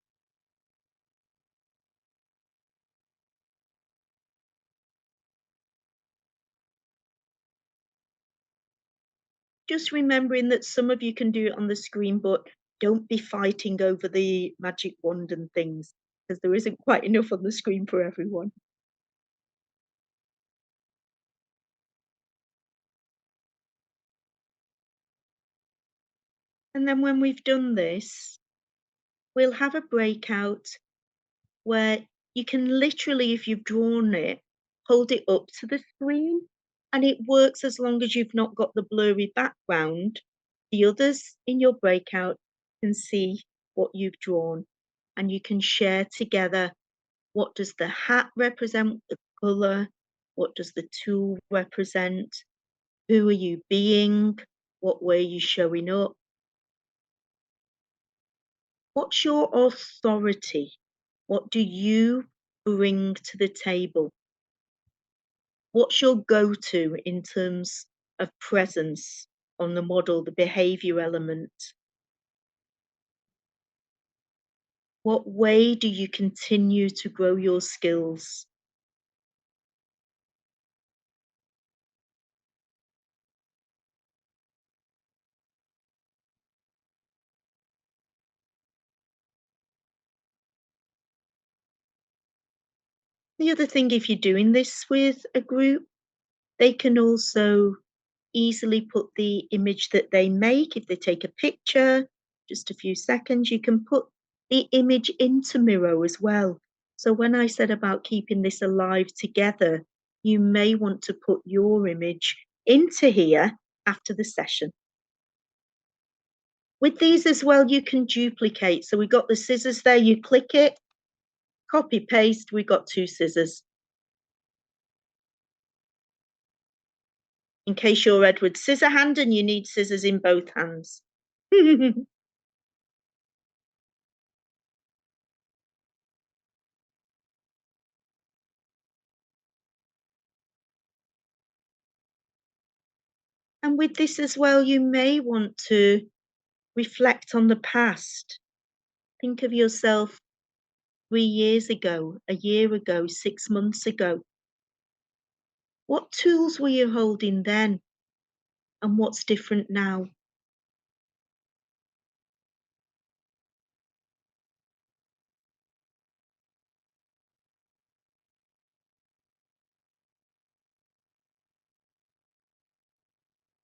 Just remembering that some of you can do it on the screen, but don't be fighting over the magic wand and things, because there isn't quite enough on the screen for everyone. And then when we've done this, we'll have a breakout where you can literally, if you've drawn it, hold it up to the screen, and it works as long as you've not got the blurry background. The others in your breakout can see what you've drawn, and you can share together. What does the hat represent, the colour? What does the tool represent? Who are you being? What way are you showing up? What's your authority? What do you bring to the table? What's your go-to in terms of presence on the model, the behaviour element? What way do you continue to grow your skills? The other thing, if you're doing this with a group, they can also easily put the image that they make. If they take a picture, just a few seconds, you can put the image into Miro as well. So when I said about keeping this alive together, you may want to put your image into here after the session. With these as well, you can duplicate. So we got the scissors there, you click it, copy paste, we got 2 scissors. In case you're Edward Scissorhand and you need scissors in both hands. And with this as well, you may want to reflect on the past. Think of yourself 3 years ago, a year ago, 6 months ago. What tools were you holding then? And what's different now?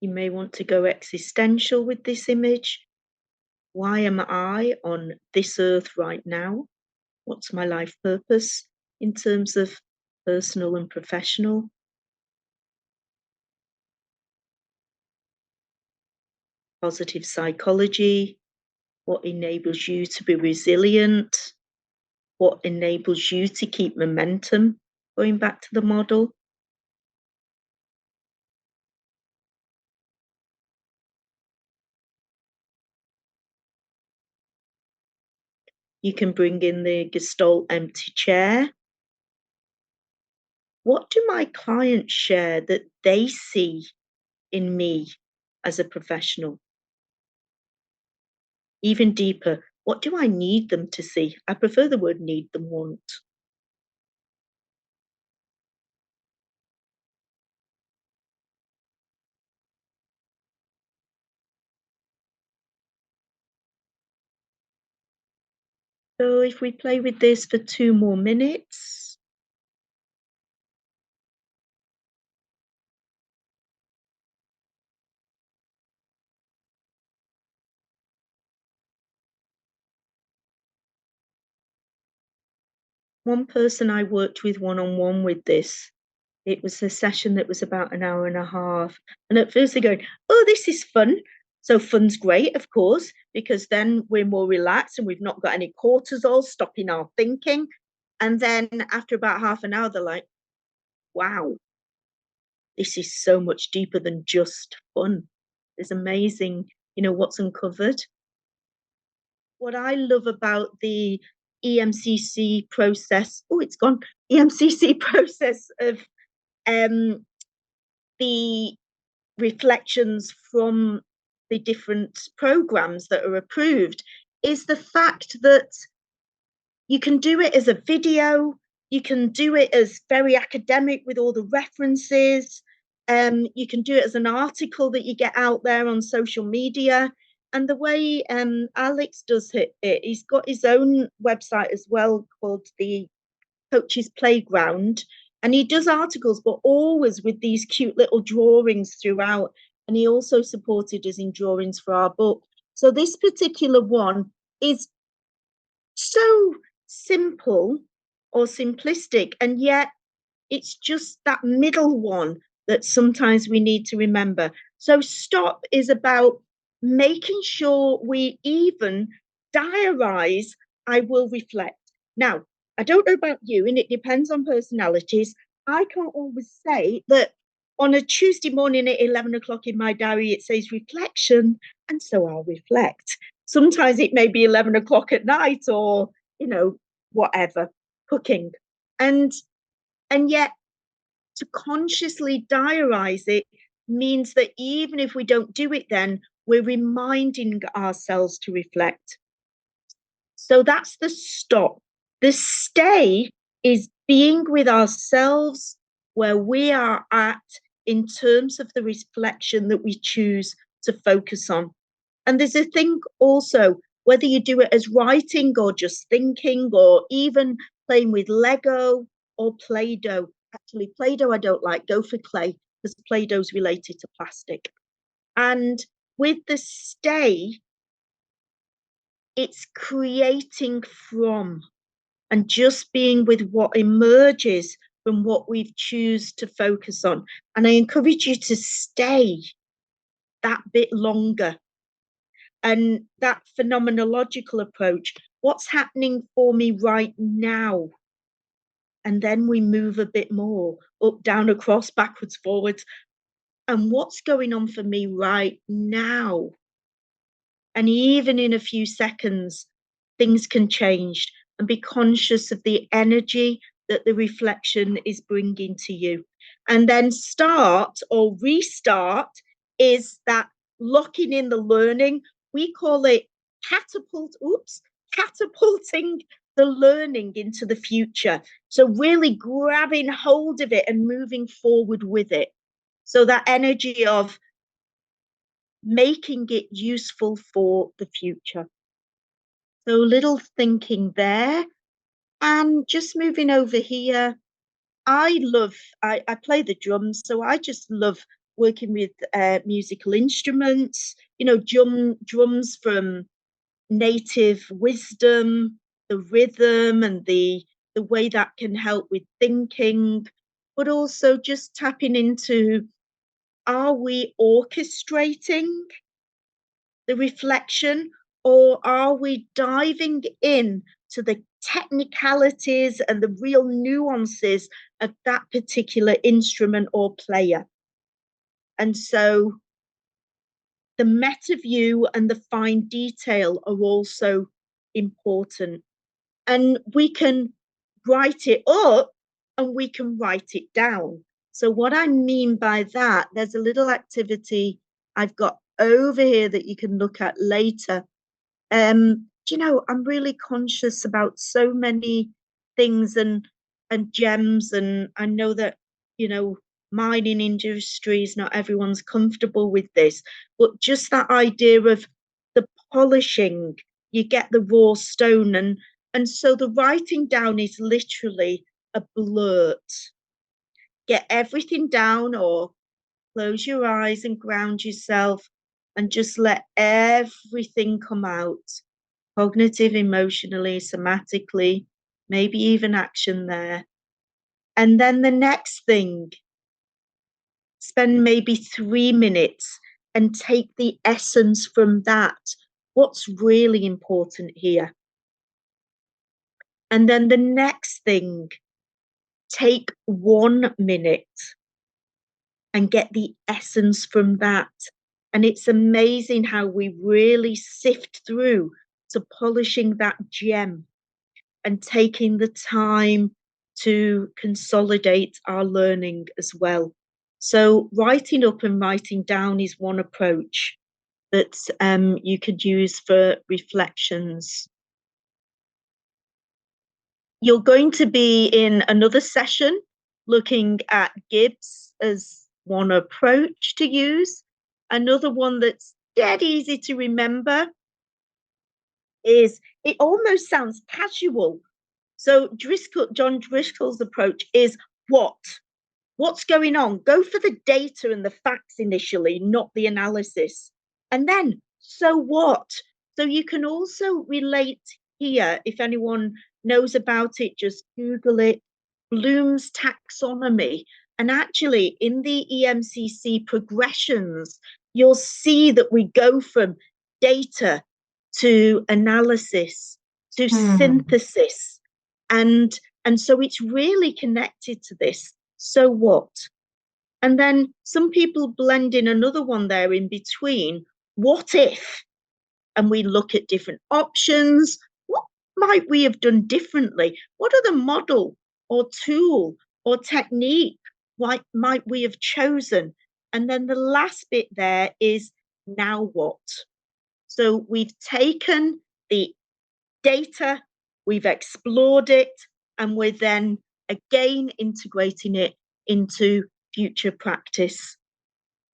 You may want to go existential with this image. Why am I on this earth right now? What's my life purpose in terms of personal and professional? Positive psychology. What enables you to be resilient? What enables you to keep momentum? Going back to the model. You can bring in the Gestalt empty chair. What do my clients share that they see in me as a professional? Even deeper, what do I need them to see? I prefer the word need than want. So if we play with this for 2 more minutes. One person I worked with one-on-one with this, it was a session that was about an hour and a half. And at first they're going, oh, this is fun. So fun's great, of course, because then we're more relaxed and we've not got any cortisol stopping our thinking. And then after about half an hour, they're like, wow, this is so much deeper than just fun. It's amazing, what's uncovered. What I love about the EMCC process, it's gone, EMCC process of the reflections from the different programs that are approved is the fact that you can do it as a video, you can do it as very academic with all the references, You can do it as an article that you get out there on social media. And the way Alex does it, he's got his own website as well called the Coach's Playground. And he does articles, but always with these cute little drawings throughout. And he also supported us in drawings for our book. So this particular one is so simple or simplistic, and yet it's just that middle one that sometimes we need to remember. So stop is about making sure we even diarize, I will reflect. Now, I don't know about you, and it depends on personalities. I can't always say that on a Tuesday morning at 11 o'clock in my diary, it says reflection, and so I'll reflect. Sometimes it may be 11 o'clock at night or, whatever, cooking. And yet to consciously diarize it means that even if we don't do it then, we're reminding ourselves to reflect. So that's the stop. The stay is being with ourselves where we are at in terms of the reflection that we choose to focus on. And there's a thing also, whether you do it as writing or just thinking or even playing with Lego or Play-Doh. Actually, Play-Doh I don't like, go for clay, because Play-Doh is related to plastic. And with the stay, it's creating from and just being with what emerges from what we've choose to focus on. And I encourage you to stay that bit longer. And that phenomenological approach, what's happening for me right now? And then we move a bit more up, down, across, backwards, forwards. And what's going on for me right now? And even in a few seconds, things can change, and be conscious of the energy that the reflection is bringing to you. And then start or restart is that locking in the learning. We call it catapulting the learning into the future. So really grabbing hold of it and moving forward with it. So that energy of making it useful for the future. So little thinking there. And just moving over here, I play the drums, so I just love working with musical instruments, drums from native wisdom, the rhythm and the way that can help with thinking, but also just tapping into, are we orchestrating the reflection, or are we diving in to the technicalities and the real nuances of that particular instrument or player? And so the meta view and the fine detail are also important. And we can write it up and we can write it down. So what I mean by that, there's a little activity I've got over here that you can look at later. I'm really conscious about so many things and gems, and I know that, mining industries, not everyone's comfortable with this, but just that idea of the polishing, you get the raw stone, and so the writing down is literally a blurt. Get everything down, or close your eyes and ground yourself and just let everything come out. Cognitive, emotionally, somatically, maybe even action there. And then the next thing, spend maybe 3 minutes and take the essence from that. What's really important here? And then the next thing, take 1 minute and get the essence from that. And it's amazing how we really sift through to polishing that gem and taking the time to consolidate our learning as well. So writing up and writing down is one approach that you could use for reflections. You're going to be in another session looking at Gibbs as one approach to use. Another one that's dead easy to remember is, it almost sounds casual. So John Driscoll's approach is what's going on? Go for the data and the facts initially, not the analysis. And then, so what? So you can also relate here, if anyone knows about it, just Google it, Bloom's taxonomy. And actually in the EMCC progressions, you'll see that we go from data to analysis to synthesis. And so it's really connected to this. So what? And then some people blend in another one there in between. What if? And we look at different options. What might we have done differently? What other model or tool or technique might we have chosen? And then the last bit there is, now what? So we've taken the data, we've explored it, and we're then again integrating it into future practice.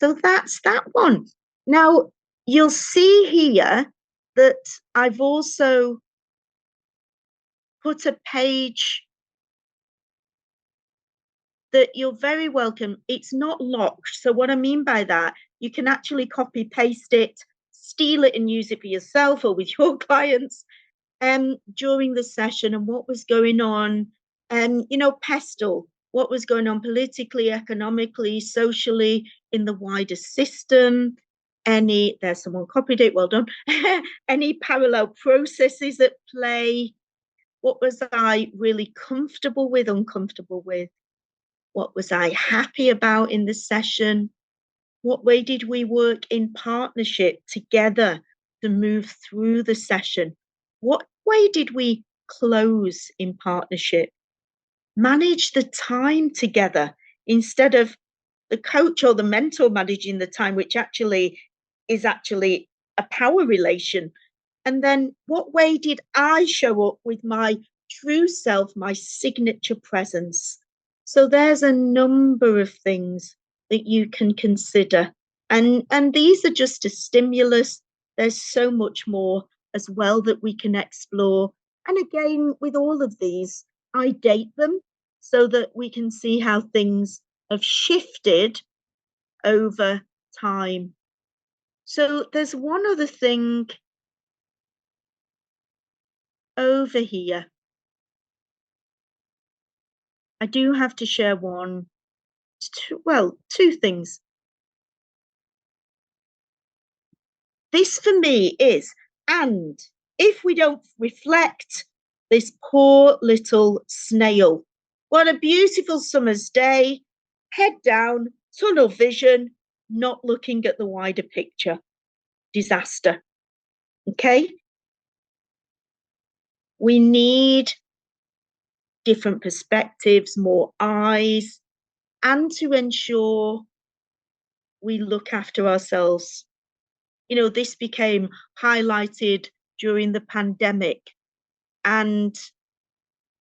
So that's that one. Now, you'll see here that I've also put a page that you're very welcome. It's not locked. So what I mean by that, you can actually copy paste it, steal it and use it for yourself or with your clients during the session, and what was going on, pestle, what was going on politically, economically, socially in the wider system. There's someone copied it, well done. Any parallel processes at play? What was I really comfortable with, uncomfortable with? What was I happy about in the session? What way did we work in partnership together to move through the session? What way did we close in partnership? Manage the time together instead of the coach or the mentor managing the time, which actually is a power relation. And then what way did I show up with my true self, my signature presence? So there's a number of things that you can consider. And these are just a stimulus. There's so much more as well that we can explore. And again, with all of these, I date them so that we can see how things have shifted over time. So there's one other thing over here. I do have to share two things. This for me is, and if we don't reflect, this poor little snail. What a beautiful summer's day, head down, tunnel vision, not looking at the wider picture. Disaster. Okay? We need different perspectives, more eyes, and to ensure we look after ourselves. This became highlighted during the pandemic, and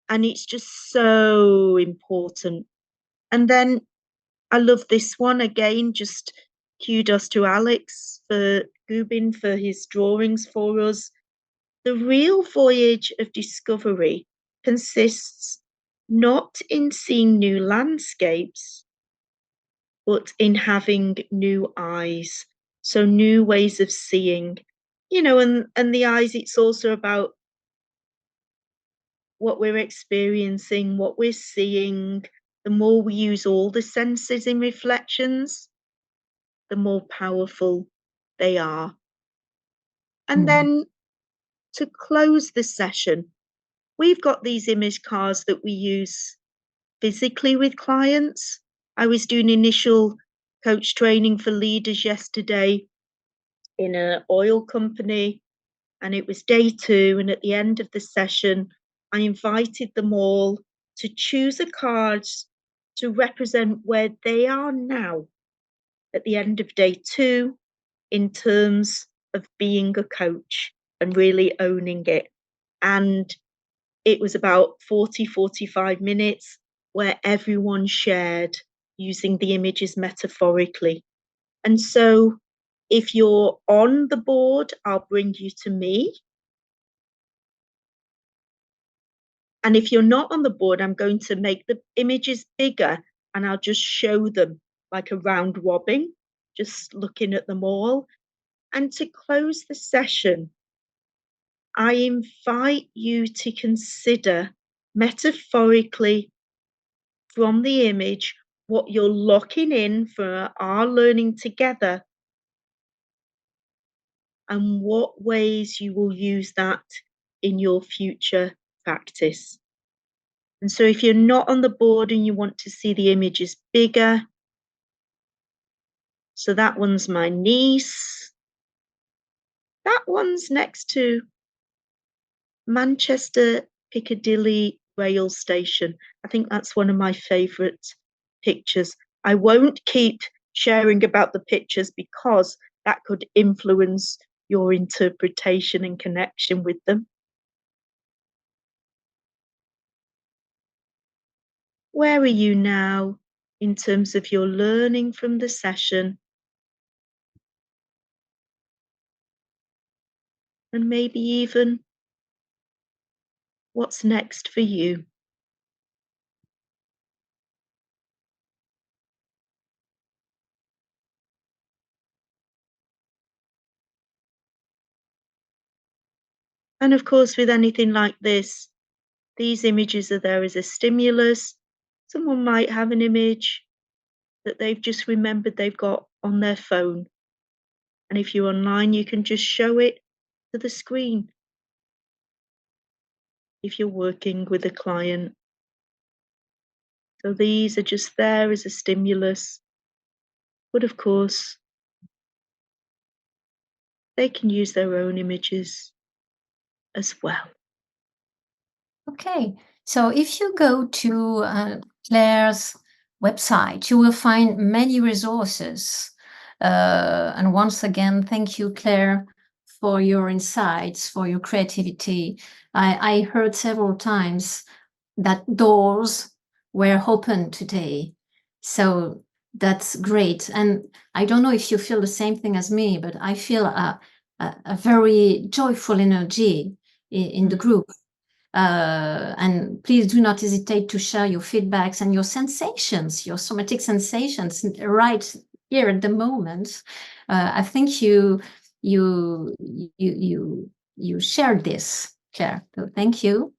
it's just so important. And then I love this one again, just kudos to Alex for Gubin for his drawings for us. The real voyage of discovery consists not in seeing new landscapes, but in having new eyes. So new ways of seeing, and the eyes, it's also about what we're experiencing, what we're seeing. The more we use all the senses in reflections, the more powerful they are. And then to close the session, we've got these image cards that we use physically with clients. I was doing initial coach training for leaders yesterday in an oil company, and it was day 2. And at the end of the session, I invited them all to choose a card to represent where they are now at the end of day 2 in terms of being a coach and really owning it. And it was about 45 minutes where everyone shared using the images metaphorically. And so if you're on the board, I'll bring you to me. And if you're not on the board, I'm going to make the images bigger and I'll just show them like a round robin, just looking at them all. And to close the session, I invite you to consider metaphorically from the image what you're locking in for our learning together and what ways you will use that in your future practice. And so if you're not on the board and you want to see the images bigger, so that one's my niece. That one's next to Manchester Piccadilly rail station. I think that's one of my favourite pictures. I won't keep sharing about the pictures because that could influence your interpretation and connection with them. Where are you now in terms of your learning from the session? And maybe even what's next for you? And of course, with anything like this, these images are there as a stimulus. Someone might have an image that they've just remembered they've got on their phone. And if you're online, you can just show it to the screen if you're working with a client. So these are just there as a stimulus. But of course, they can use their own images as well. Okay, so if you go to Clare's website, you will find many resources. And once again, thank you, Clare, for your insights, for your creativity. I heard several times that doors were open today. So that's great. And I don't know if you feel the same thing as me, but I feel a very joyful energy in the group. And please do not hesitate to share your feedbacks and your sensations, your somatic sensations right here at the moment. I think you shared this, Clare. So thank you.